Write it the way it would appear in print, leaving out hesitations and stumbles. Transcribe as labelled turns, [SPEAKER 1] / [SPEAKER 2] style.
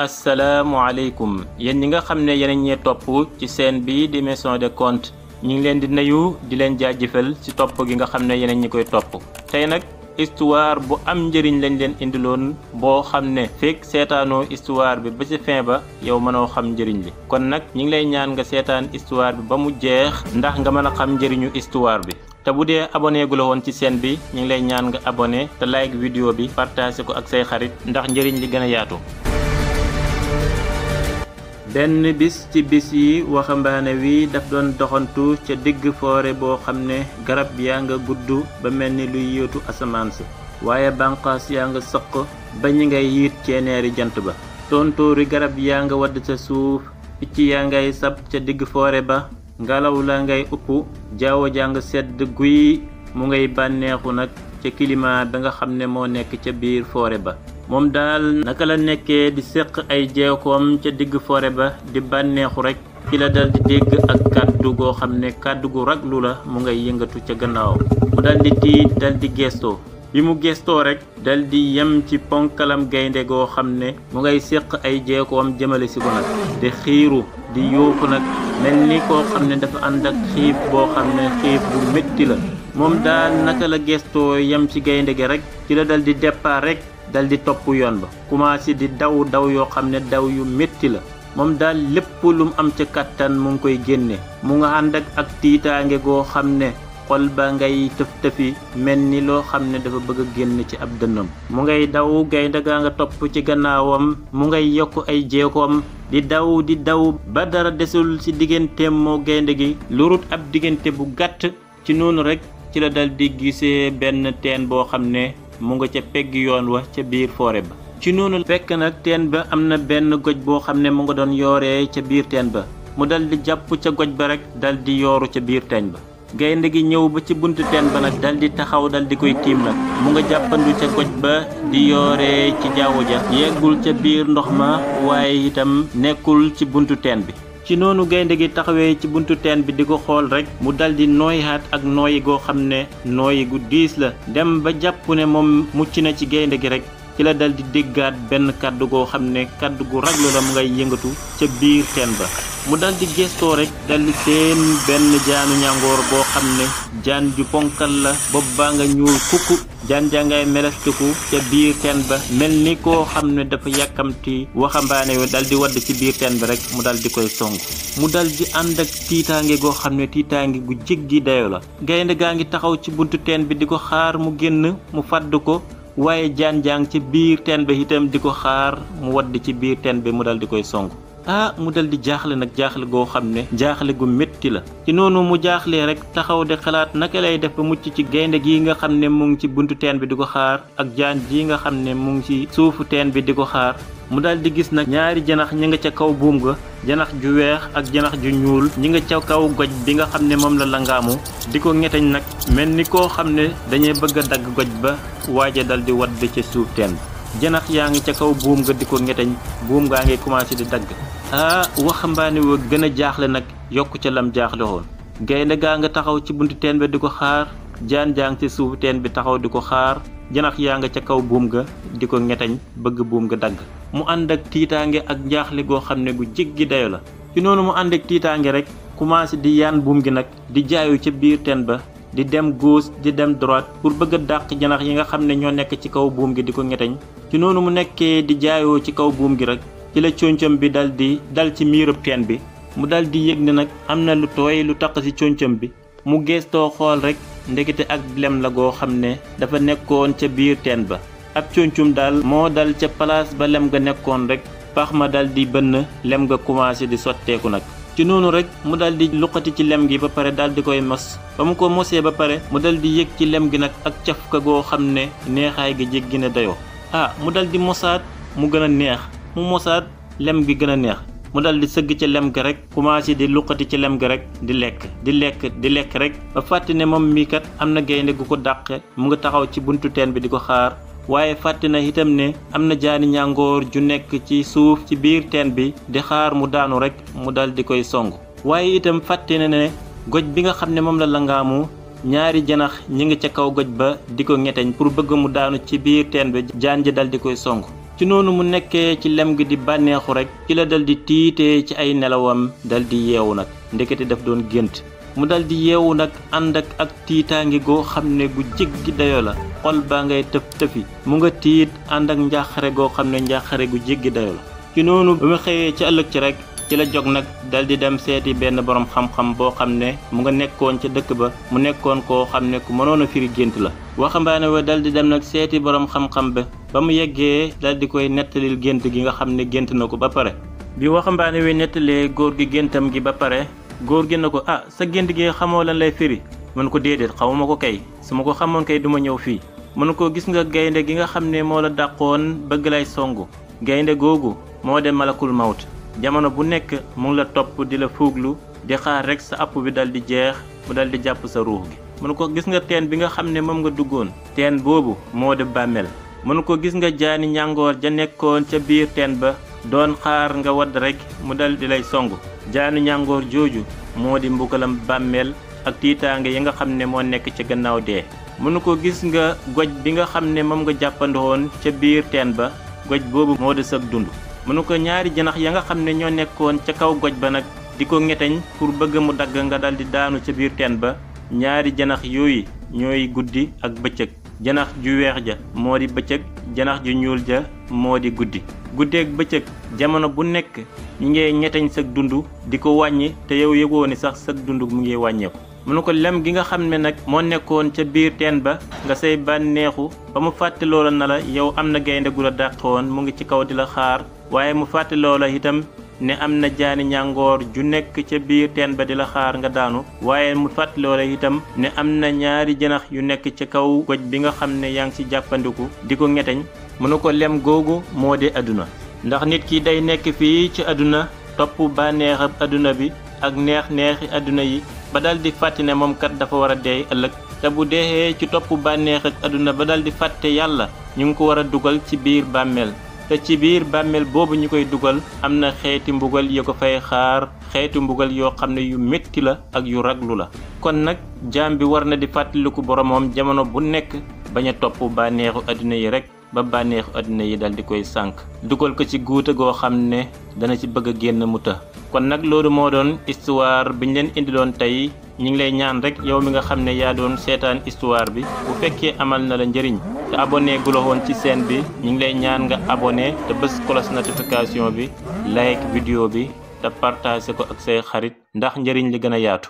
[SPEAKER 1] asalaamaaleykum yéen ñi nga xam ne yéen ñee topp ci chaîne bi di Maison des Contes ñu ngi leen di nuyu di leen jaajëfal ci topp gi nga xam ne yéen ñi koy topp tey nag histoire bu am njëriñ lañ leen indiloon boo xam ne fekk seetaanoo histoire bi ba ci fin ba yow mënoo xam njëriñ li kon nag ñu ngi lay ñaan nga seetaan histoire bi ba mu jeex ndax nga mën a xam njëriñu histoire bi te bu dee abonné gu la woon ci chaîne bi ñu ngi lay ñaan nga abonné te like vidéo bi partagé ko ak say xarit ndax njëriñ li gën a yaatu. benn bis ci bis yi waxambaane wi daf doon doxantu ca digg foore boo xam ne garab yaa nga gudd ba mel ni luy yóotu asamaan si waaye bànqaas yaa nga sëq ba ñi ngay yiit ceeneeri jant ba tontóori garab yaa nga wadd ca suuf picc yaa ngay sab ca digg foore ba ngelaw la ngay upp jaww jaa nga sedd guy mu ngay bànneexu nag ca climat ba nga xam ne moo nekk ca biir foore ba moom daal naka la nekkee di séq ay jeekoom ca digg foore ba di bànneexu rek ci la dal di dégg ak kàddu goo xam ne kàddu gu raglu la mu ngay yëngatu ca gannaaw mu dal di tiit dal di gestoo bi mu gestoo rek dal di yem ci ponkalam gaynde goo xam ne mu ngay séq ay jeekoom jëmale si ko nag di xiiru di yuuxu nag mel ni koo xam ne dafa ànd ak xiif boo xam ne xiif bu métti la moom daal naka la gestoo yem ci gaynde gi rek ci la dal di départ rek dal di topp yoon ba commencé di daw yoo xam ne daw yu métti la moom daal lépp lu mu am ca kàttan mu ngi koy génne mu nga ànd ak tiitaange goo xam ne xol ba ngay tëf-tëfi mel ni loo xam ne dafa bëgg a génn ci ab dënnam mu ngay daw gaynde gaa nga topp ci gannaawam mu ngay yokk ay jéekoom di daw ba dara desul ci digganteem moo gaynde gi lu rut ab diggante bu gàtt ci noonu rek ci la dal di gisee benn teen boo xam ne mu nga ca pegg yoon wa ca biir foore ba ci noonu fekk nag teen ba am na benn goj boo xam ne mu nga doon yooree ca biir teen ba mu dal di jàpp ca goj ba rek dal di yooru ca biir teen ba gaynde gi ñëw ba ci buntu teen ba nag dal di taxaw dal di koy tiim nag mu nga jàppandu ca goj ba di yooree ci jaww ja yeggul ca biir ndox ma waaye itam nekkul ci buntu teen bi ci noonu gaynde gi taxawee ci buntu teen bi di ko xool rek mu dal di nooyaat ak nooyi goo xam ne nooyi gu diis la dem ba jàpp ne moom mucc na ci gaynde gi rek ci la dal di déggaat benn kàddu goo xam ne kàddu gu raglu la mu ngay yëngatu ca biir teen ba mu dal di gestoo rek dal di seen benn jaanu ñàngoor boo xam ne jaan ju ponkal la bopp baa nga ñuul kukku jaan jàngay melestiku ca biir teen ba mel ni koo xam ne dafa yàkkamti waxambaane wi dal di wadd ci biir teen bi rek mu dal di koy song mu dal di ànd ak tiitaange goo xam ne tiitaange gu jéggi dayo la gaynde gaa ngi taxaw ci buntu teen bi di ko xaar mu génn mu fàdd ko waaye jaan jàng ci biir teen bi itam di ko xaar mu wadd ci biir teen bi mu dal di koy song mu dal di jaaxle nag jaaxle goo xam ne jaaxle gu métti la ci noonu mu jaaxlee rek taxaw di xalaat naka lay def ba mucc ci gaynde gi nga xam ne mu ngi ci buntu teen bi di ko xaar ak jaan ji nga xam ne mu ngi ci suufu teen bi di ko xaar mu dal di gis nag ñaari janax ñi nga ca kaw buum ga janax ju weex ak janax ju ñuul ñi nga ca kaw goj bi nga xam ne moom la langaamu di ko ñeteñ nag mel ni koo xam ne dañuy bëgg a dagg goj ba waaja dal di wadd ca suuf teen bi janax yaa ngi ca kaw buum ga di ko ñeteñ buum gaa ngi commencé di dagg waxambaane wa gën a jaaxle nag yokk ca lam jaaxle woon gaynde gaa nga taxaw ci buntu teen bi di ko xaar jaan jàng ci suufu teen bi taxaw di ko xaar janax yaa nga ca kaw buum ga di ko ñeteñ bëgg buum ga dagg mu ànd ak tiitaange ak njaaxle goo xam ne gu jéggi dayo la ci noonu mu ànd ak tiitaange rek commencé di yaan buum gi nag di jaayu ca biir teen ba di dem gauche di dem droite pour bëgg a dàq janax yi nga xam ne ñoo nekk ci kaw buum gi di ko ñeteñ ci noonu mu nekkee di jaayoo ci kaw buum gi rek ci la concam bi dal ci miirub teen bi mu dal di yëg ne nag am na lu tooy lu taq ci concam bi mu geestoo xool rek ndekete ak lem la goo xam ne dafa nekkoon ca biir teen ba ab concum daal moo dal ca place ba lem ga nekkoon rek pax ma dal di bënn lem ga commencé di sotteeku nag ci noonu rek mu dal di luqati ci lem gi ba pare dal di koy mos ba mu ko mosee ba pare mu dal di yëg ci lem gi nag ak cafka goo xam ne neexaay gi jéggi na dayoo mu dal di mosaat mu gën a neex mu mosaat lem gi gën a neex mu dal di sëgg ca lem ga rek commencé di luqati ci lem ga rek di lekk rek ba fàtte ne moom mii kat am na gaynde gu ko dàqe mu nga taxaw ci buntu teen bi di ko xaar waaye fàtte na itam ne am na jaani ñàngoor ju nekk ci suuf ci biir teen bi di xaar mu daanu rek mu dal di koy song waaye itam fàtte na ne goj bi nga xam ne moom la langaamu ñaari janax ñi ngi ca kaw goj ba di ko ñeteñ pour bëgg mu daanu ci biir teen bi jaan ji dal di koy song ci noonu mu nekkee ci lem gi di bànneexu rek ci la dal di tiitee ci ay nelawam dal di yeewu nag ndekete daf doon gént mu dal di yeewu nag ànd ak tiitaangi goo xam ne gu jéggi dayo la xol baa ngay tëf tëfi mu nga tiit ànd ak njaaxare goo xam ne njaaxare gu jéggi dayo la ci noonu ba mu xëyee ci ëllëg ci rek ci la jog nag dal di dem seeti benn borom xam-xam boo xam ne mu nga nekkoon ca dëkk ba mu nekkoon koo xam ne ku mënoon a firi gént la waxambaane wa dal di dem nag seeti borom xam-xam ba mu yeggee dal di koy nettalil gént gi nga xam ne gént na ko ba pare bi waxambaane wi nettalee góor gi géntam gi ba pare góor gi na ko sa gént gi xamoo lan lay firi mën ko déedéet xamuma ko kay su ma ko xamoon kay duma ñëw fii mën ko gis nga gaynde gi nga xam ne moo la dàqoon bëgg lay songu gaynde googu moo de malakul mawt jamono bu nekk mu ngi la topp di la fuuglu di xaar rek sa app bi dal di jeex mu dal di jàpp sa ruux gi mën ko gis nga teen bi nga xam ne moom nga duggoon teen boobu moo de bàmmeel mën ko gis nga jaani ñàngoor ja nekkoon ca biir teen ba doon xaar nga wadd rek mu dal di lay songu jaani ñàngoor jooju moo di mbugalam bàmmeel ak tiitaange yi nga xam ne moo nekk ca gannaaw dee mën ko gis nga goj bi nga xam ne moom nga jàppandoon ca biir teen ba goj boobu moo de sag dund mën ko ñaari janax ya nga xam ne ñoo nekkoon ca kaw goj ba nag di ko ngeteñ pour bëgg mu dagg nga dal di daanu ca biir teen ba ñaari janax yooyu ñooy guddi ak bëccëg janax ju weex ja moo di bëccëg janax ju ñuul ja moo di guddi guddeeg bëccëg jamono bu nekk ñi ngay ñeteñ sag dund di ko wàññi te yow yëgoo ni sax sag dund mu ngi wàññeeku mënu ko lem gi nga xam ne nag moo nekkoon ca biir teen ba nga say bànneexu ba mu fàtte loola na la yow am na gaynde gu la dàqoon mu ngi ci kaw di la xaar waaye mu fàtte loola itam ne am na jaani ñàngoor ju nekk ca biir teen ba di la xaar nga daanu waaye mu fàtte loola itam ne am na ñaari janax yu nekk ca kaw goj bi nga xam ne yaa ngi ci jàppandiku di ko ngeteñ mënu ko lem googu moo di àdduna ndax nit ki day nekk fii ci àdduna topp bànneexab àdduna bi ak neex-neexi àdduna yi ba dal di fàtte ne moom kat dafa war a dee ëllëg te bu deexee ci topp bànneex ak àdduna ba dal di fàtte yàlla ñu ngi ko war a dugal ci biir bàmmeel te ci biir bàmmeel boobu ñu koy dugal am na xeeti mbugal yu ko fay xaar xeeti mbugal yoo xam ne yu métti la ak yu raglu la kon nag jaam bi war na di fàttaliku boromam jamono bu nekk bañ a topp bànneexu àdduna yi rek ba bànneexu àdduna yi dal di koy sànk dugal ko ci guute goo xam ne dana ci bëgg a génn mu të kon nag loolu moo doon histoire biñ leen indiloon tey ñu ngi lay ñaan rek yow mi nga xam ne yaa doon seetaan histoire bi bu fekkee amal na la njëriñ te abonné gu la woon ci chaîne bi ñu ngi lay ñaan nga abonné te bës cloche notification bi like vidéo bi te partagé ko ak say xarit ndax njëriñ li gën a yaatu